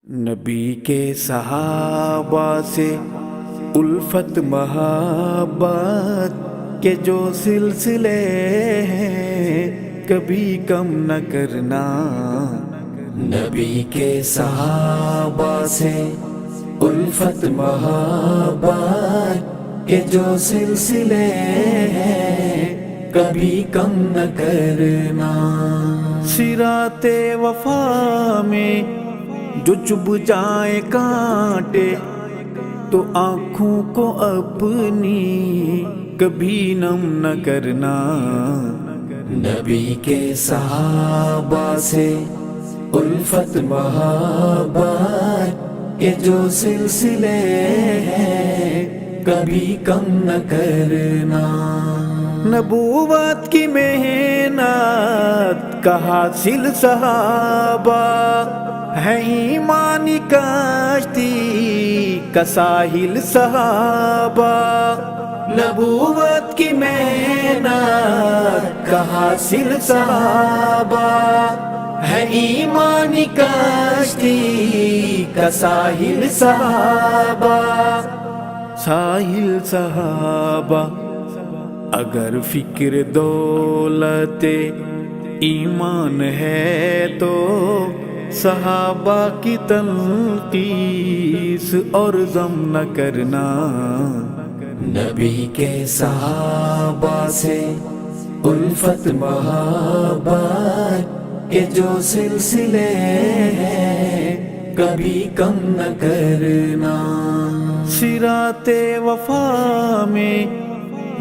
نبی کے صحابہ سے الفت محبت کے جو سلسلے ہیں کبھی کم نہ کرنا۔ نبی کے صحابہ سے الفت محبت کے جو سلسلے ہیں کبھی کم نہ کرنا۔ صراط وفا میں جو چبھ جائے کانٹے تو آنکھوں کو اپنی کبھی نم نہ کرنا۔ نبی کے صحابہ سے الفت محبت کے جو سلسلے ہیں کبھی کم نہ کرنا۔ نبوت کی محنت کا حاصل صحابہ ہے، ایمانی کشتی کا ساحل صحابہ۔ نبوت کی محنت کا حاصل صحابہ ہے، ایمانی کشتی کا ساحل صحابہ۔ ساحل صحابہ اگر فکر دولت ایمان ہے تو صحابہ کی تنقیس اور ذم نہ کرنا۔ نبی کے صحابہ سے الفت محبت کے جو سلسلے ہیں کبھی کم نہ کرنا۔ صراط وفا میں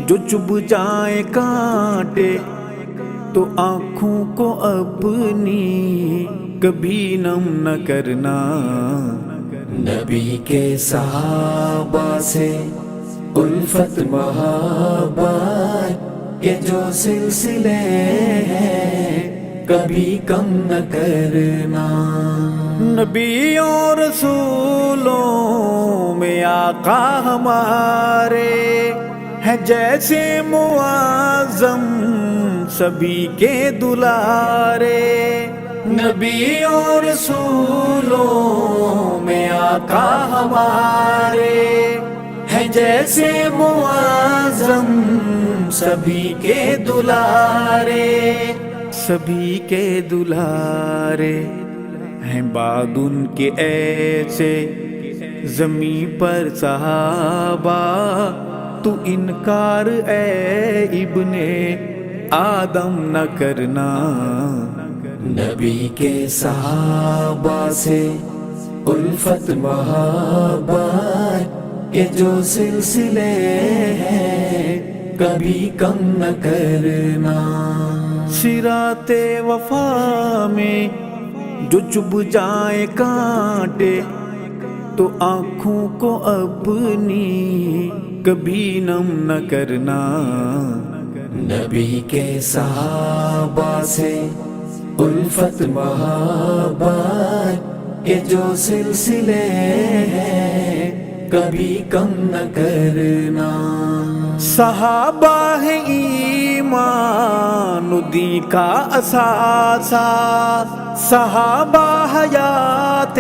جو چبھ جائے کانٹے تو آنکھوں کو اپنی کبھی نم نہ کرنا۔ نبی کے صحابہ سے الفت محبت کے جو سلسلے ہیں کبھی کم نہ کرنا۔ نبیوں رسولوں میں آقا ہمارے ہیں جیسے معظم سبھی کے دلارے۔ نبیوں رسولوں میں آقا ہمارے ہیں جیسے معظم سبھی کے دلارے۔ سبھی کے دلارے ہیں بعد ان کے ایسے زمیں پر صحابہ، تو انکار اے ابن آدم نہ کرنا۔ نبی کے صحابہ سے الفت محبت کے جو سلسلے ہیں کبھی کم نہ کرنا۔ صراط وفا میں جو چبھ جائے کانٹے تو آنکھوں کو اپنی کبھی نم نہ کرنا۔ نبی کے صحابہ سے الفت محبت کے جو سلسلے ہیں کبھی کم نہ کرنا۔ صحابہ ہے ایمان دین کا اثاثہ، صحابہ حیات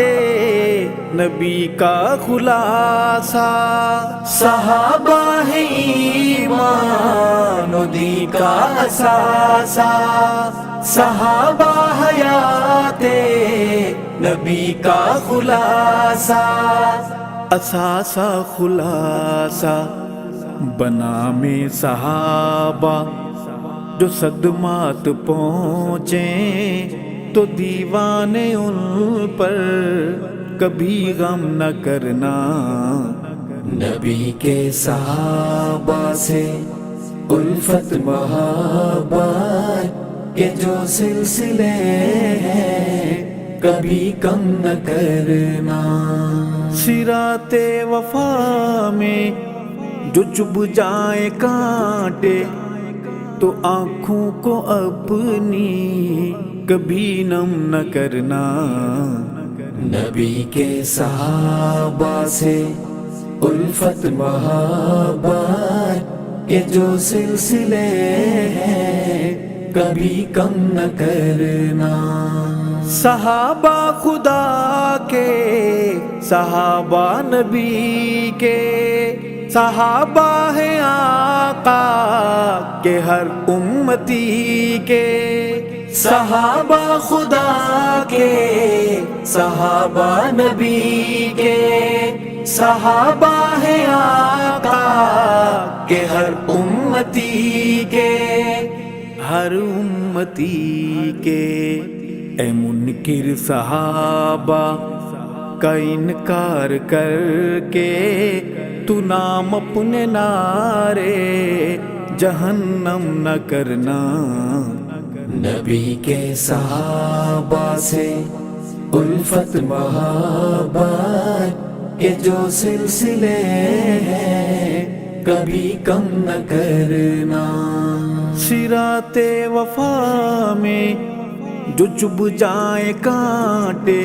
نبی کا خلاصہ۔ صحابہ ہے ایمان دین کا اثاثہ، صحابہ حیات نبی کا خلاصہ۔ اثاثہ خلاصہ بنا میں صحابہ جو صدمات پہنچیں تو دیوانے ان پر کبھی غم نہ کرنا۔ نبی کے صحابہ سے الفت محبت کے جو سلسلے ہیں کبھی کم نہ کرنا۔ صراط وفا میں جو چبھ جائے کانٹے تو آنکھوں کو اپنی کبھی نم نہ کرنا۔ نبی کے صحابہ سے الفت محبت کے جو سلسلے ہیں کبھی کم نہ کرنا۔ صحابہ خدا کے صحابہ نبی کے، صحابہ ہیں آقا کے ہر امتی کے، صحابہ خدا کے، صحابہ نبی کے، صحابہ ہیں آقا کے ہر امتی کے، ہر امتی کے۔ اے منکر صحابہ کا انکار کر کے، تو نام اپنے نعرے جہنم نہ کرنا۔ نبی کے صحابہ سے الفت محبت کے جو سلسلے ہیں کبھی کم نہ کرنا۔ صراط وفا میں جو چبھ جائے کانٹے،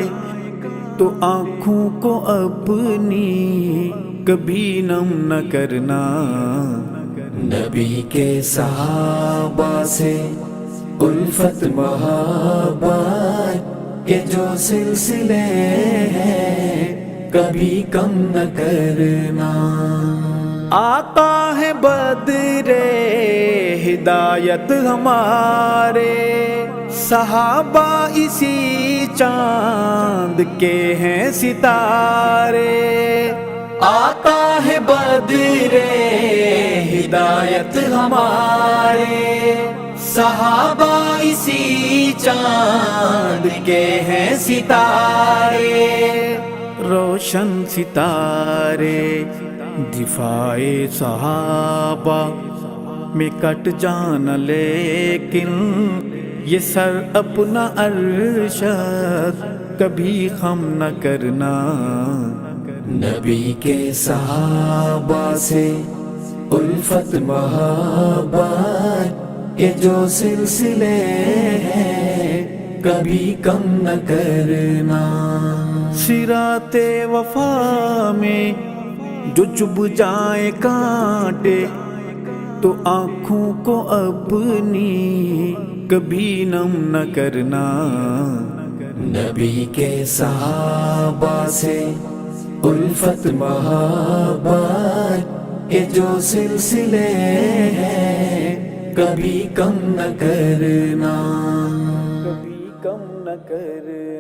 تو آنکھوں کو اپنی کبھی نم نہ کرنا۔ نبی کے صحابہ سے الفت محبت کے جو سلسلے ہیں کبھی کم نہ کرنا۔ آقا ہے بدر ہدایت ہمارے، صحابہ اسی چاند کے ہیں ستارے۔ آقا ہے بدر ہدایت ہمارے، صحابہ اسی چاند کے ہیں ستارے۔ روشن ستارے دفاع صحابہ میں کٹ جانا، لیکن یہ سر اپنا ارشد کبھی خم نہ کرنا۔ نبی کے صحابہ سے الفت محبت کے جو سلسلے ہیں کبھی کم نہ کرنا۔ صراط وفا میں جو چبھ جائے کانٹے، تو آنکھوں کو اپنی کبھی نم نہ کرنا۔ نبی کے صحابہ سے الفت محبت کے جو سلسلے ہیں کبھی کم نہ کرنا، کبھی کم نہ کرنا۔